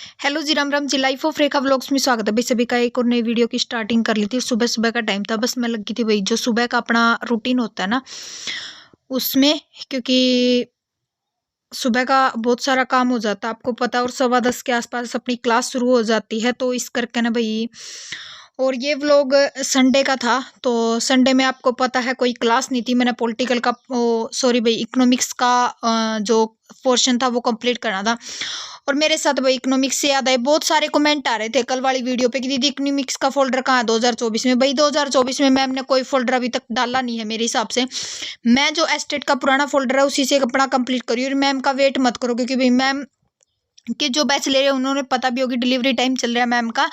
Hello जी, राम राम जी। Life of Rekha vlogs में स्वागत है भाई सभी का। एक और नई वीडियो की स्टार्टिंग कर ली थी। सुबह सुबह का टाइम था, बस मैं लगी थी भाई जो सुबह का अपना रूटीन होता है ना उसमें, क्योंकि सुबह का बहुत सारा काम हो जाता है आपको पता, और 10:15 के आसपास अपनी क्लास शुरू हो जाती है। तो इस करके ना भाई, और ये व्लॉग संडे का था, तो संडे में आपको पता है कोई क्लास नहीं थी। मैंने पॉलिटिकल का सॉरी भाई इकोनॉमिक्स का जो पोर्शन था वो कंप्लीट करना था। और मेरे साथ भाई इकोनॉमिक्स से याद आए, बहुत सारे कमेंट आ रहे थे कल वाली वीडियो पे कि दीदी इकोनॉमिक्स का फोल्डर कहाँ है 2024 में। भाई 2024 में मैम ने कोई फोल्डर अभी तक डाला नहीं है मेरे हिसाब से। मैं जो एस्टेट का पुराना फोल्डर है उसी से अपना कंप्लीट करी, और मैम का वेट मत करो, क्योंकि भाई मैम के जो बैच ले रहे हैं उन्होंने पता भी होगी डिलीवरी टाइम चल रहा है मैम का,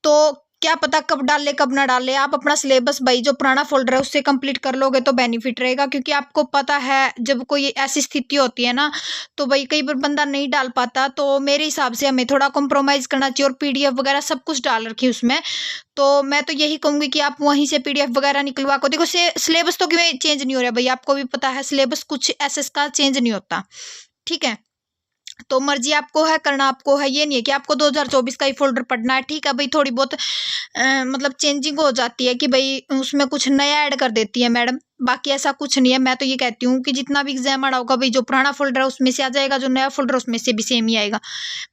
तो क्या पता कब डाले कब ना डाले। आप अपना सिलेबस भाई जो पुराना फोल्डर है उससे कंप्लीट कर लोगे तो बेनिफिट रहेगा, क्योंकि आपको पता है जब कोई ऐसी स्थिति होती है ना तो भाई कई बार बंदा नहीं डाल पाता। तो मेरे हिसाब से हमें थोड़ा कॉम्प्रोमाइज करना चाहिए, और पीडीएफ वगैरह सब कुछ डाल रखी उसमें। तो मैं तो यही कहूंगी कि आप वहीं से पीडीएफ वगैरह निकलवा को देखो। सिलेबस तो क्यों चेंज नहीं हो रहा भाई, आपको भी पता है सिलेबस कुछ एसएस का चेंज नहीं होता, ठीक है। तो मर्जी आपको है, करना आपको है, ये नहीं है कि आपको 2024 का ही फोल्डर पढ़ना है, ठीक है भाई। थोड़ी बहुत मतलब चेंजिंग हो जाती है कि भाई उसमें कुछ नया ऐड कर देती है मैडम, बाकी ऐसा कुछ नहीं है। मैं तो ये कहती हूँ कि जितना भी एग्जाम आना होगा भाई जो पुराना फोल्डर है उसमें से आ जाएगा, जो नया फोल्डर उसमें से भी सेम ही आएगा।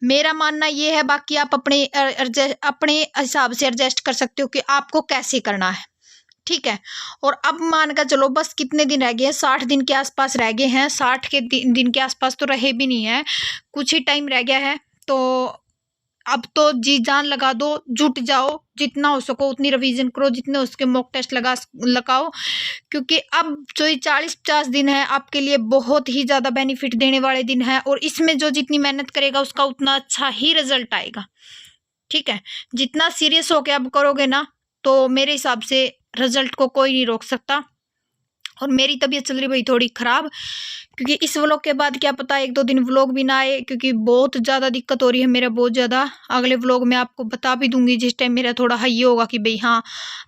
मेरा मानना ये है, बाकी आप अपने हिसाब से एडजस्ट कर सकते हो कि आपको कैसे करना है, ठीक है। और अब मान कर चलो बस कितने दिन रह गए हैं, 60 दिन के आसपास रह गए हैं। 60 के दिन के आसपास तो रहे भी नहीं है, कुछ ही टाइम रह गया है। तो अब तो जी जान लगा दो, जुट जाओ, जितना हो सको उतनी रिवीजन करो, जितने उसके मॉक टेस्ट लगाओ, क्योंकि अब जो ये 40-50 दिन है आपके लिए बहुत ही ज़्यादा बेनिफिट देने वाले दिन है, और इसमें जो जितनी मेहनत करेगा उसका उतना अच्छा ही रिजल्ट आएगा, ठीक है। जितना सीरियस होके अब करोगे ना तो मेरे हिसाब से रिजल्ट को कोई नहीं रोक सकता। और मेरी तबीयत चल रही भाई थोड़ी खराब, क्योंकि इस व्लॉग के बाद क्या पता 1-2 दिन व्लॉग भी ना आए, क्योंकि बहुत ज़्यादा दिक्कत हो रही है मेरा, बहुत ज़्यादा। अगले व्लॉग में आपको बता भी दूंगी जिस टाइम मेरा थोड़ा हाई होगा कि भाई हाँ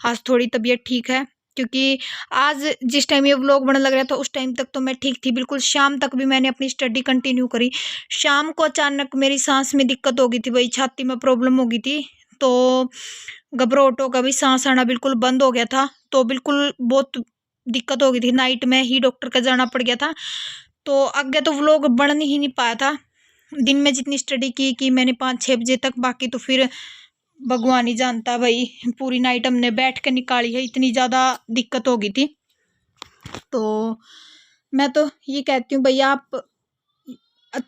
आज थोड़ी तबीयत ठीक है। क्योंकि आज जिस टाइम ये व्लॉग बनने लग रहा था उस टाइम तक तो मैं ठीक थी बिल्कुल, शाम तक भी मैंने अपनी स्टडी कंटिन्यू करी। शाम को अचानक मेरी सांस में दिक्कत हो गई थी भाई, छाती में प्रॉब्लम हो गई थी, तो घबराहटों का भी सांस आना बिल्कुल बंद हो गया था। तो बिल्कुल बहुत दिक्कत हो गई थी, नाइट में ही डॉक्टर का जाना पड़ गया था। तो आगे तो व्लॉग बन ही नहीं पाया था। दिन में जितनी स्टडी की मैंने 5-6 बजे तक, बाकी तो फिर भगवान ही जानता भाई। पूरी नाइट हमने बैठ के निकाली है, इतनी ज़्यादा दिक्कत हो गई थी। तो मैं तो ये कहती हूँ भैया आप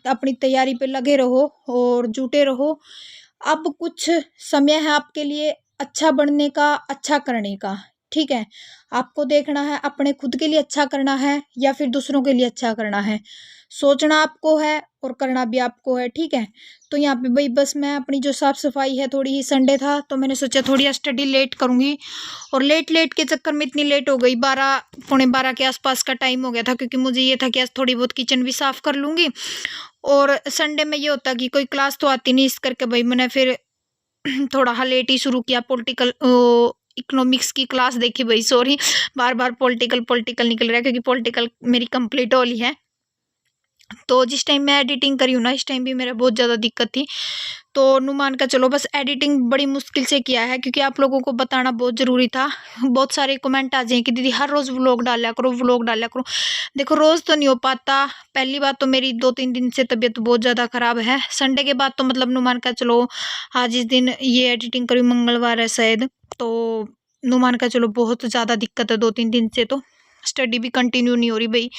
अपनी तैयारी पे लगे रहो और जुटे रहो। अब कुछ समय है आपके लिए अच्छा बनने का, अच्छा करने का, ठीक है। आपको देखना है अपने खुद के लिए अच्छा करना है या फिर दूसरों के लिए अच्छा करना है। सोचना आपको है और करना भी आपको है, ठीक है। तो यहाँ पे भाई बस मैं अपनी जो साफ सफाई है, थोड़ी ही संडे था तो मैंने सोचा थोड़ी स्टडी लेट करूँगी, और लेट के चक्कर में इतनी लेट हो गई, 12-12:15 के आसपास का टाइम हो गया था। क्योंकि मुझे ये था कि आज थोड़ी बहुत किचन भी साफ कर लूँगी, और संडे में ये होता कि कोई क्लास तो आती नहीं, इस करके भाई मैंने फिर थोड़ा हाँ लेट ही शुरू किया। पॉलिटिकल इकोनॉमिक्स की क्लास देखी भाई, सॉरी बार बार पॉलिटिकल निकल रहा है, क्योंकि पॉलिटिकल मेरी कंप्लीट हो ली है। तो जिस टाइम मैं एडिटिंग करी हूँ ना इस टाइम भी मेरा बहुत ज़्यादा दिक्कत थी। तो अनुमान का चलो बस एडिटिंग बड़ी मुश्किल से किया है, क्योंकि आप लोगों को बताना बहुत ज़रूरी था। बहुत सारे कमेंट आ जाए कि दीदी हर रोज़ व्लॉग डाला करो, व्लॉग डाला करो। देखो रोज़ तो नहीं हो पाता। पहली बात तो मेरी 2-3 दिन से तबीयत बहुत ज़्यादा ख़राब है। संडे के बाद तो मतलब अनुमान का चलो आज इस दिन ये एडिटिंग करी, मंगलवार है शायद, तो अनुमान का चलो बहुत ज़्यादा दिक्कत है 2-3 दिन से। तो स्टडी भी कंटिन्यू नहीं हो रही भाई,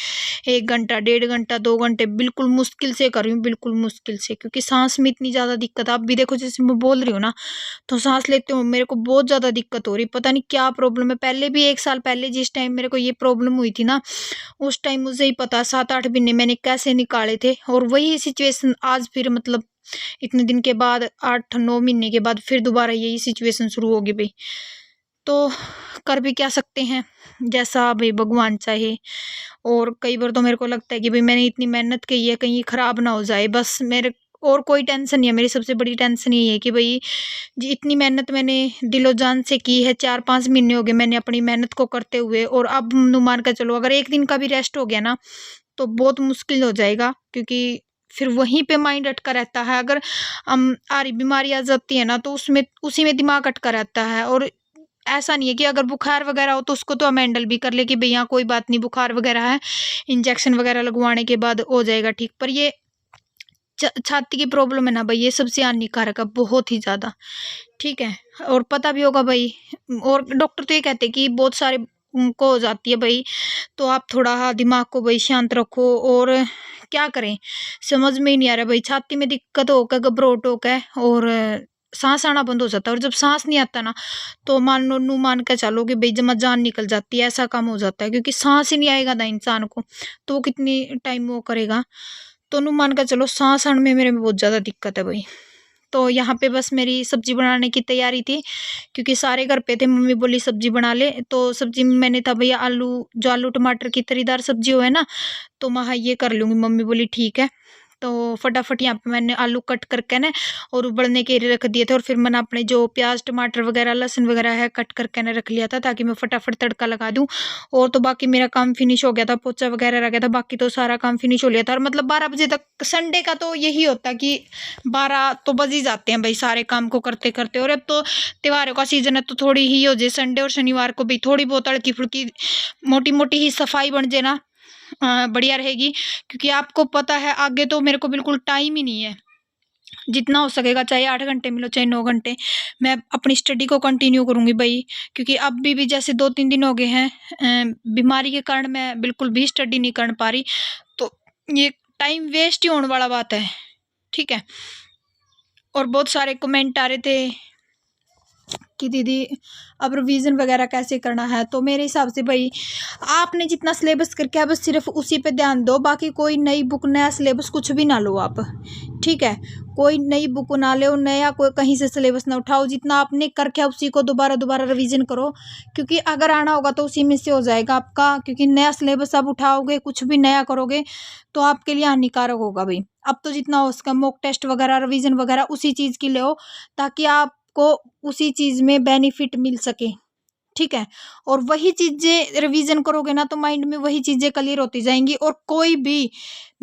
1 घंटा 1.5 घंटा 2 घंटे बिल्कुल मुश्किल से कर रही हूँ, बिल्कुल मुश्किल से, क्योंकि सांस में इतनी ज़्यादा दिक्कत। आप भी देखो जैसे मैं बोल रही हूँ ना तो सांस लेते हो मेरे को बहुत ज़्यादा दिक्कत हो रही, पता नहीं क्या प्रॉब्लम है। पहले भी 1 साल पहले जिस टाइम मेरे को ये प्रॉब्लम हुई थी ना उस टाइम मुझे ही पता 7-8 महीने मैंने कैसे निकाले थे, और वही सिचुएशन आज फिर मतलब इतने दिन के बाद 8-9 महीने के बाद फिर दोबारा यही सिचुएशन शुरू होगी भाई। तो कर भी क्या सकते हैं, जैसा भाई भगवान चाहे। और कई बार तो मेरे को लगता है कि भाई मैंने इतनी मेहनत की है कहीं खराब ना हो जाए, बस मेरे और कोई टेंशन नहीं है। मेरी सबसे बड़ी टेंशन ये है कि भाई जी इतनी मेहनत मैंने दिलो जान से की है, 4-5 महीने हो गए मैंने अपनी मेहनत को करते हुए, और अब मान कर चलो अगर एक दिन का भी रेस्ट हो गया ना तो बहुत मुश्किल हो जाएगा, क्योंकि फिर वहीं पे माइंड अटका रहता है। अगर आ रही बीमारी आ जाती है ना, तो उसमें उसी में दिमाग अटका रहता है। और ऐसा नहीं है कि अगर बुखार वगैरह हो तो उसको तो हम हैंडल भी कर ले कि भैया कोई बात नहीं, बुखार वगैरह है, इंजेक्शन वगैरह लगवाने के बाद हो जाएगा ठीक। पर ये छाती की प्रॉब्लम है ना भाई, ये सबसे हानिकारक है, बहुत ही ज़्यादा। ठीक है, और पता भी होगा भाई, और डॉक्टर तो ये कहते हैं कि बहुत सारे को हो जाती है भाई, तो आप थोड़ा दिमाग को भाई शांत रखो। और क्या करें, समझ में ही नहीं आ रहा भाई, छाती में दिक्कत होकर घबराहट होकर और सांस आना बंद हो जाता है। और जब सांस नहीं आता ना, तो मान लो नू मान के चलो कि भाई जमा जान निकल जाती है, ऐसा काम हो जाता है। क्योंकि सांस ही नहीं आएगा ना इंसान को, तो वो कितनी टाइम वो करेगा। तो नू मान कर चलो सांस आने में मेरे में बहुत ज़्यादा दिक्कत है भाई। तो यहाँ पे बस मेरी सब्जी बनाने की तैयारी थी, क्योंकि सारे घर पे थे। मम्मी बोली सब्जी बना ले, तो सब्जी में मैंने था भैया आलू, जो आलू टमाटर की तरीदार सब्जी हो है ना, तो मैं ये कर लूँगी। मम्मी बोली ठीक है। तो फटाफट यहाँ पे मैंने आलू कट करके ना और उबलने के लिए रख दिए थे। और फिर मैंने अपने जो प्याज टमाटर वगैरह लहसुन वगैरह है कट करके ना रख लिया था, ताकि मैं फटाफट तड़का लगा दूं। और तो बाकी मेरा काम फिनिश हो गया था, पोछा वगैरह रह गया था, बाकी तो सारा काम फिनिश हो लिया था। और मतलब 12 बजे तक संडे का तो यही होता है कि 12 तो बज ही जाते हैं भाई सारे काम को करते करते। और अब तो त्योहारों का सीजन है, तो थोड़ी ही हो जाए संडे और शनिवार को भी थोड़ी बहुत हल्की फुल्की मोटी मोटी ही सफाई बन जाए ना, बढ़िया रहेगी। क्योंकि आपको पता है आगे तो मेरे को बिल्कुल टाइम ही नहीं है। जितना हो सकेगा, चाहे 8 घंटे मिलो चाहे 9 घंटे, मैं अपनी स्टडी को कंटिन्यू करूंगी भाई। क्योंकि अब भी जैसे 2-3 दिन हो गए हैं बीमारी के कारण मैं बिल्कुल भी स्टडी नहीं कर पा रही, तो ये टाइम वेस्ट ही होने वाला बात है। ठीक है, और बहुत सारे कमेंट आ रहे थे कि दीदी अब रिवीजन वगैरह कैसे करना है। तो मेरे हिसाब से भाई आपने जितना सिलेबस करके है बस सिर्फ उसी पे ध्यान दो, बाकी कोई नई बुक नया सिलेबस कुछ भी ना लो आप। ठीक है, कोई नई बुक ना लो, नया कोई कहीं से सिलेबस ना उठाओ, जितना आपने करके उसी को दोबारा दोबारा रिवीजन करो। क्योंकि अगर आना होगा तो उसी में से हो जाएगा आपका। क्योंकि नया सिलेबस आप उठाओगे, कुछ भी नया करोगे तो आपके लिए हानिकारक होगा भाई। अब तो जितना हो उसका मॉक टेस्ट वगैरह रिवीजन वगैरह उसी चीज़ की लो, ताकि आपको उसी चीज़ में बेनिफिट मिल सके। ठीक है, और वही चीज़ें रिवीजन करोगे ना, तो माइंड में वही चीज़ें क्लियर होती जाएंगी। और कोई भी,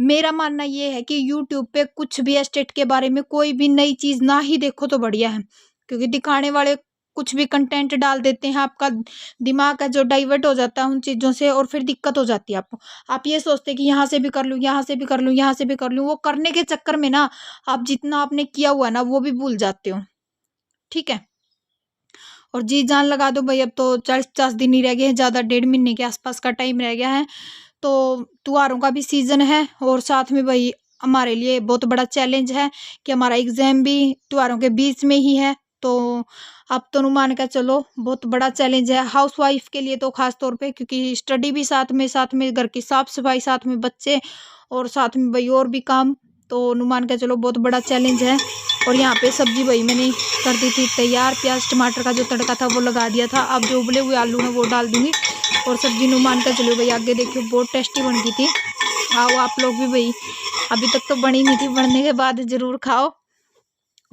मेरा मानना ये है कि यूट्यूब पे कुछ भी एस्टेट के बारे में कोई भी नई चीज़ ना ही देखो तो बढ़िया है। क्योंकि दिखाने वाले कुछ भी कंटेंट डाल देते हैं, आपका दिमाग है जो डाइवर्ट हो जाता है उन चीज़ों से, और फिर दिक्कत हो जाती है आपको। आप ये सोचते कि यहाँ से भी कर लूँ, यहाँ से भी कर लूँ, यहाँ से भी कर लूँ, वो करने के चक्कर में ना आप जितना आपने किया हुआ ना वो भी भूल जाते हो। ठीक है, और जी जान लगा दो भाई, अब तो 40-50 दिन ही रह गए हैं, ज़्यादा 1.5 महीने के आसपास का टाइम रह गया है। तो त्योहारों का भी सीज़न है, और साथ में भाई हमारे लिए बहुत बड़ा चैलेंज है कि हमारा एग्ज़ाम भी त्योहारों के बीच में ही है। तो अब तो मान के चलो बहुत बड़ा चैलेंज है हाउसवाइफ के लिए, तो ख़ास तौर पे, क्योंकि स्टडी भी साथ में घर की साफ़ सफाई, साथ में बच्चे, और साथ में भाई और भी काम। तो मान के चलो बहुत बड़ा चैलेंज है। और यहाँ पे सब्जी भाई मैंने कर दी थी तैयार, प्याज टमाटर का जो तड़का था वो लगा दिया था। अब जो उबले हुए आलू हैं वो डाल दूंगी, और सब्जी मान कर चलो भाई आगे देखियो बहुत टेस्टी बन गई थी। आओ आप लोग भी भाई, अभी तक तो बनी नहीं थी, बनने के बाद ज़रूर खाओ।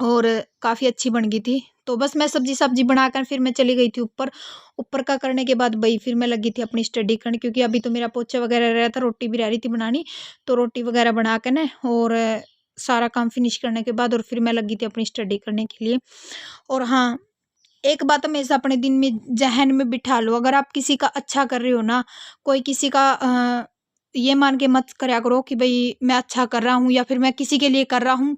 और काफ़ी अच्छी बन गई थी। तो बस मैं सब्जी बनाकर फिर मैं चली गई थी ऊपर। ऊपर का करने के बाद भाई फिर मैं लगी थी अपनी स्टडी करने, क्योंकि अभी तो मेरा पोछा वगैरह रह रहा था, रोटी भी रह रही थी बनानी। तो रोटी वगैरह बना के ना, और सारा काम फिनिश करने के बाद और फिर मैं लगी थी अपनी स्टडी करने के लिए। और हाँ, एक बात हमेशा अपने दिन में ज़हन में बिठा लो, अगर आप किसी का अच्छा कर रहे हो ना, कोई किसी का ये मान के मत करया करो कि भाई मैं अच्छा कर रहा हूँ या फिर मैं किसी के लिए कर रहा हूँ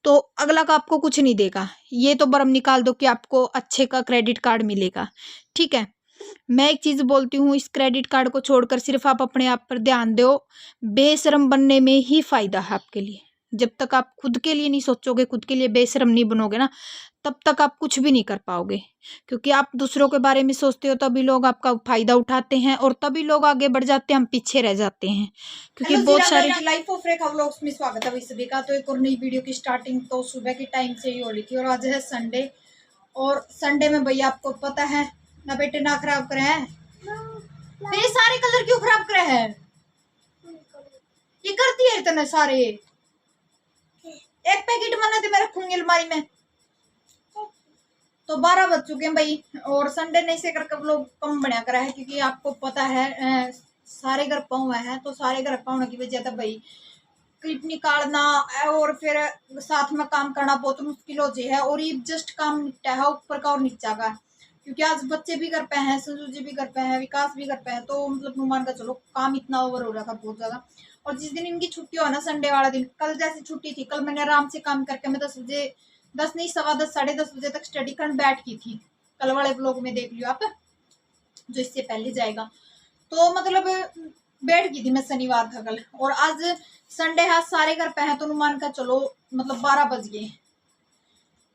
तो अगला का आपको कुछ नहीं देगा। ये तो भरम निकाल दो कि आपको अच्छे का क्रेडिट कार्ड मिलेगा। ठीक है, मैं एक चीज़ बोलती हूँ, इस क्रेडिट कार्ड को छोड़कर सिर्फ आप अपने आप पर ध्यान दो। बेशर्म बनने में ही फ़ायदा है आपके लिए। जब तक आप खुद के लिए नहीं सोचोगे, खुद के लिए बेशर्म नहीं बनोगे ना, तब तक आप कुछ भी नहीं कर पाओगे। क्योंकि आप दूसरों के बारे में सोचते हो, तभी लोग आपका फ़ायदा उठाते हैं और तभी लोग आगे बढ़ जाते हैं, हम पीछे रह जाते हैं। क्योंकि बहुत सारे लाइफ ऑफ रेखा व्लॉग्स में स्वागत है भाई सभी का। तो एक और नई वीडियो की स्टार्टिंग तो सुबह के टाइम से ही हो रही थी, और आज है संडे। और संडे में भैया आपको पता है ना, बेटे ना खराब करे हैं, मेरे सारे कलर क्यों खराब करे हैं, ये करती है इतने सारे। एक पैकेट बना दे, मैं रखूंगी अलमारी में। तो 12 बज चुके हैं भाई, और संडे नहीं से करके लोग कम बढ़िया करा है, क्योंकि आपको पता है सारे घर पाँव हैं, तो सारे घर पाँव की वजह था भाई क्लिप निकालना और फिर साथ में काम करना बहुत मुश्किल हो जाए है। और ये जस्ट काम निपटा है ऊपर का और नीचा का, क्योंकि आज बच्चे भी घर पे हैं, संजू जी भी घर पे हैं, विकास भी घर पे है, तो मतलब नुमान का चलो काम इतना ओवर हो रहा था बहुत ज्यादा। और जिस दिन इनकी छुट्टी हो ना, संडे वाला दिन, कल जैसे छुट्टी थी, कल मैंने आराम से काम करके मैं 10 बजे, 10 नहीं 10:15 10:30 बजे तक स्टडी करने बैठ की थी। कल वाले ब्लॉग में देख लियो आप, जो इससे पहले जाएगा। तो मतलब बैठ गई थी मैं, शनिवार था कल, और आज संडे है, सारे घर पे हैं, तो नुमान का चलो मतलब 12 बज गए,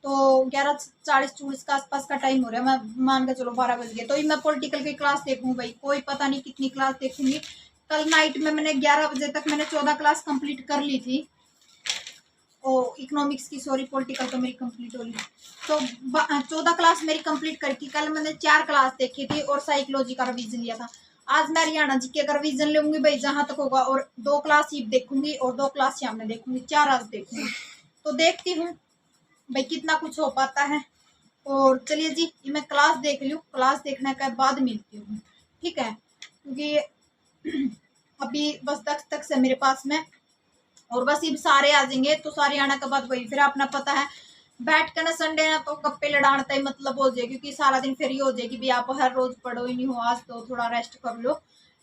तो 11:40-44 का आसपास का टाइम हो रहा है, मैं मान के चलो 12 बज गए। तो मैं पॉलिटिकल की क्लास देखूँ भाई, कोई पता नहीं कितनी क्लास देखूंगी। कल नाइट में मैंने 11 बजे तक मैंने 14 क्लास कंप्लीट कर ली थी, ओ इकोनॉमिक्स की, सॉरी पॉलिटिकल तो मेरी कंप्लीट हो गई। तो 14 क्लास मेरी कंप्लीट करके कल मैंने 4 क्लास देखी थी और साइकोलॉजी का रिवीजन लिया था। आज मैं हरियाणा जी के का रिवीजन लूंगी भाई जहां तक होगा, और 2 क्लास ही देखूंगी और 2 क्लास शाम में देखूंगी, 4 आज देखूंगी। तो देखती हूँ भाई कितना कुछ हो पाता है। और चलिए जी, ये मैं क्लास देख लूँ, क्लास देखने के बाद मिलती हूँ, ठीक है, क्योंकि अभी बस 10 तक से मेरे पास में, और बस ये सारे आ जाएंगे, तो सारे आने के बाद वही फिर अपना पता है बैठ कर ना संडे ना तो गप्पे लड़ाने ही मतलब हो जाए, क्योंकि सारा दिन फिर ये हो जाए कि भी आप हर रोज पढ़ो ही नहीं हो, आज तो थोड़ा रेस्ट कर लो,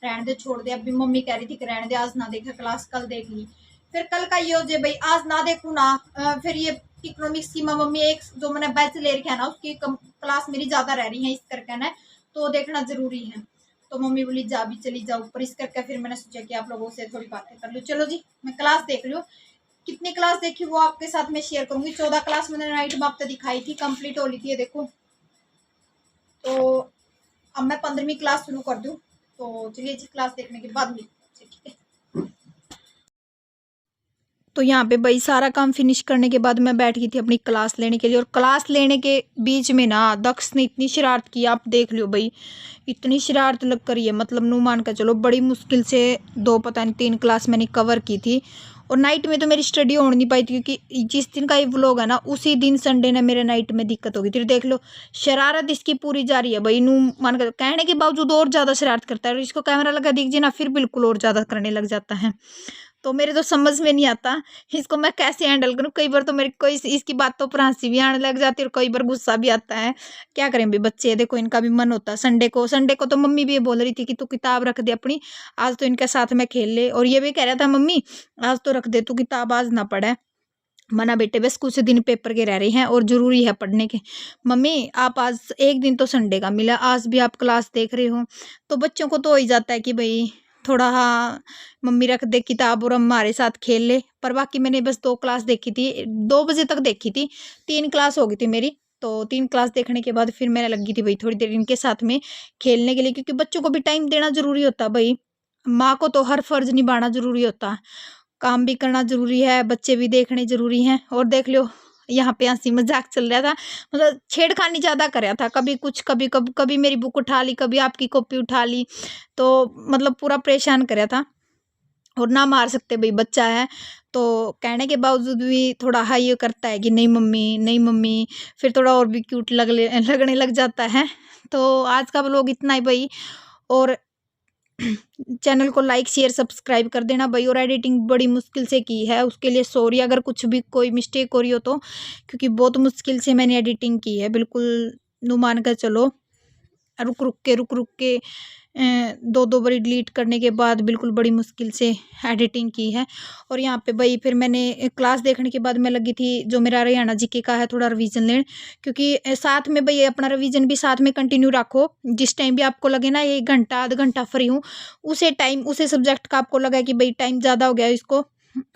रहने दे, छोड़ दे। अभी मम्मी कह रही थी कि रहने दे, आज ना देखा क्लास, कल देख ली। फिर कल का ये हो जाए भाई आज ना देखू ना, फिर ये इकोनॉमिक्स की मम्मी एक जो मैंने बैच ले रखा है ना, उसकी क्लास मेरी ज्यादा रह रही है इस करके ना, तो देखना जरूरी है। तो मम्मी बोली जा भी चली जाओ ऊपर, इस करके फिर मैंने सोचा कि आप लोगों से थोड़ी बातें कर लूँ। चलो जी, मैं क्लास देख लूँ, कितनी क्लास देखी वो आपके साथ में शेयर करूंगी। 14 क्लास मैंने नाइट में आपको दिखाई थी, कंप्लीट हो ली थी, ये देखो। तो अब मैं 15वीं क्लास शुरू कर दूं, तो चलिए जी क्लास देखने के बाद मिलते हैं, ठीक है। तो यहाँ पे भाई सारा काम फिनिश करने के बाद मैं बैठ गई थी अपनी क्लास लेने के लिए, और क्लास लेने के बीच में ना दक्ष ने इतनी शरारत की, आप देख लो भाई, इतनी शरारत लग कर है, मतलब नुमान का चलो बड़ी मुश्किल से 2 पता नहीं 3 क्लास मैंने कवर की थी। और नाइट में तो मेरी स्टडी हो नहीं पाई थी, क्योंकि जिस दिन का ये व्लॉग है ना उसी दिन संडे ने मेरे नाइट में दिक्कत होगी थी। देख लो शरारत इसकी पूरी जारी है भाई, नुमान का कहने के बावजूद और ज़्यादा शरारत करता है, और इसको कैमरा लगा दीजिए ना फिर बिल्कुल और ज़्यादा करने लग जाता है। तो मेरे तो समझ में नहीं आता इसको मैं कैसे हैंडल करूँ। कई बार तो मेरे को इसकी बातों पर हंसी भी आने लग जाती है, और कई बार गुस्सा भी आता है। क्या करें भी बच्चे, देखो इनका भी मन होता है। संडे को तो मम्मी भी ये बोल रही थी कि तू किताब रख दे अपनी, आज तो इनके साथ में खेल ले। और ये भी कह रहा था मम्मी आज तो रख दे तू किताब, आज ना पढ़े। मना बेटे, बस कुछ दिन पेपर के रह रहे हैं और जरूरी है पढ़ने के। मम्मी आप आज एक दिन तो संडे का मिला, आज भी आप क्लास देख रहे हो, तो बच्चों को तो हो ही जाता है कि भाई थोड़ा, हाँ मम्मी रख दे किताब और हमारे साथ खेल ले। पर बाकी मैंने बस 2 क्लास देखी थी, 2 बजे तक देखी थी, 3 क्लास हो गई थी मेरी। तो 3 क्लास देखने के बाद फिर मैंने लगी थी भाई थोड़ी देर इनके साथ में खेलने के लिए, क्योंकि बच्चों को भी टाइम देना जरूरी होता है भाई। माँ को तो हर फर्ज निभाना जरूरी होता है, काम भी करना जरूरी है, बच्चे भी देखने जरूरी हैं। और देख लो यहाँ पे हंसी मजाक चल रहा था, मतलब छेड़खानी ज़्यादा कर रहा था, कभी कुछ कभी मेरी बुक उठा ली, कभी आपकी कॉपी उठा ली, तो मतलब पूरा परेशान कर रहा था। और ना मार सकते भाई बच्चा है, तो कहने के बावजूद भी थोड़ा हाँ ये करता है कि नहीं मम्मी नहीं मम्मी, फिर थोड़ा और भी क्यूट लगने लग जाता है। तो आज का व्लॉग इतना ही भाई, और चैनल को लाइक शेयर सब्सक्राइब कर देना भाई। और एडिटिंग बड़ी मुश्किल से की है, उसके लिए सॉरी अगर कुछ भी कोई मिस्टेक हो रही हो तो, क्योंकि बहुत मुश्किल से मैंने एडिटिंग की है, बिल्कुल नुमान का चलो रुक रुक के 2-2 बारी डिलीट करने के बाद बिल्कुल बड़ी मुश्किल से एडिटिंग की है। और यहाँ पे भाई फिर मैंने क्लास देखने के बाद मैं लगी थी जो मेरा हरियाणा जीके का है थोड़ा रिवीजन लेने, क्योंकि साथ में भाई अपना रिवीजन भी साथ में कंटिन्यू रखो। जिस टाइम भी आपको लगे ना 1 घंटा आधा घंटा फ्री हूँ, उसे सब्जेक्ट का आपको लगा कि भाई टाइम ज़्यादा हो गया इसको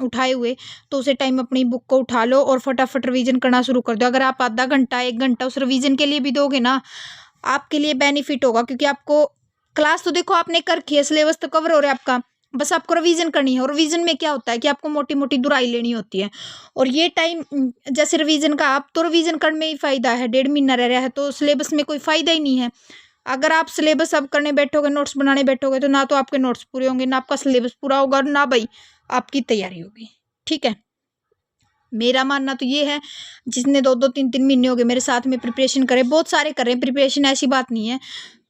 उठाए हुए, तो उसे टाइम अपनी बुक को उठा लो और फटाफट रिवीजन करना शुरू कर दो। अगर आप आधा घंटा 1 घंटा उस रिवीजन के लिए भी दोगे ना, आपके लिए बेनिफिट होगा, क्योंकि आपको क्लास तो देखो आपने कर रखी है, सिलेबस तो कवर हो रहा है आपका, बस आपको रिवीजन करनी है। और रिवीजन में क्या होता है कि आपको मोटी मोटी दुराई लेनी होती है, और ये टाइम जैसे रिवीजन का, आप तो रिवीजन करने में ही फायदा है, 1.5 महीना रह रहा है, तो सिलेबस में कोई फायदा ही नहीं है। अगर आप सिलेबस अब करने बैठोगे, नोट्स बनाने बैठोगे, तो ना तो आपके नोट्स पूरे होंगे, ना आपका सिलेबस पूरा होगा, ना भाई आपकी तैयारी होगी, ठीक है। मेरा मानना तो ये है, जिसने 2-2 3-3 महीने हो गए मेरे साथ में प्रिपरेशन करे, बहुत सारे कर रहे हैं प्रिपरेशन, ऐसी बात नहीं है,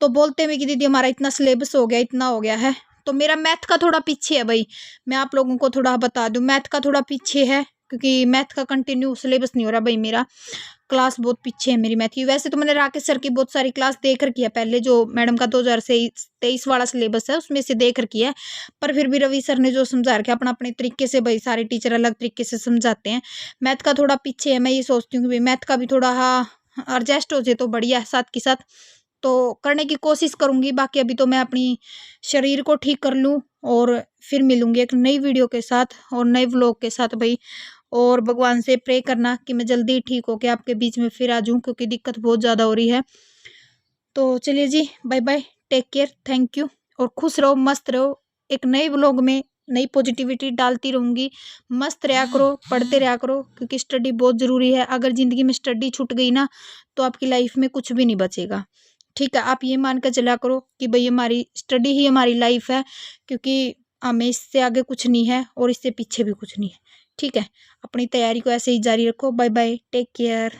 तो बोलते हुए कि दीदी हमारा इतना सिलेबस हो गया, इतना हो गया है, तो मेरा मैथ का थोड़ा पीछे है भाई, मैं आप लोगों को थोड़ा बता दूं, मैथ का थोड़ा पीछे है क्योंकि मैथ का कंटिन्यू सिलेबस नहीं हो रहा भाई, मेरा क्लास बहुत पीछे है मेरी मैथ की। वैसे तो मैंने राकेश सर की बहुत सारी क्लास देख रखी है पहले, जो मैडम का 2023 वाला सिलेबस है उसमें से देख रखी है, पर फिर भी रवि सर ने जो समझा रखा अपना अपने तरीके से, भाई सारे टीचर अलग तरीके से समझाते हैं। मैथ का थोड़ा पीछे है, मैं ये सोचती हूँ कि भाई मैथ का भी थोड़ा एडजस्ट हो जाए तो बढ़िया है साथ के साथ, तो करने की कोशिश करूंगी। बाकी अभी तो मैं अपनी शरीर को ठीक कर लूँ और फिर मिलूंगी एक नई वीडियो के साथ और नए व्लॉग के साथ भाई। और भगवान से प्रे करना कि मैं जल्दी ठीक होके आपके बीच में फिर आ जाऊं, क्योंकि दिक्कत बहुत ज़्यादा हो रही है। तो चलिए जी, bye bye, take care, thank you, और खुश रहो, मस्त रहो। एक नए व्लॉग में नई पॉजिटिविटी डालती रहूँगी। मस्त रहा करो, पढ़ते रहा करो, क्योंकि स्टडी बहुत ज़रूरी है। अगर ज़िंदगी में स्टडी छूट गई ना तो आपकी लाइफ में कुछ भी नहीं बचेगा। ठीक है, आप ये मान कर चला करो कि भाई हमारी स्टडी ही हमारी लाइफ है, क्योंकि हमें इससे आगे कुछ नहीं है और इससे पीछे भी कुछ नहीं है। ठीक है, अपनी तैयारी को ऐसे ही जारी रखो। Bye bye, take care.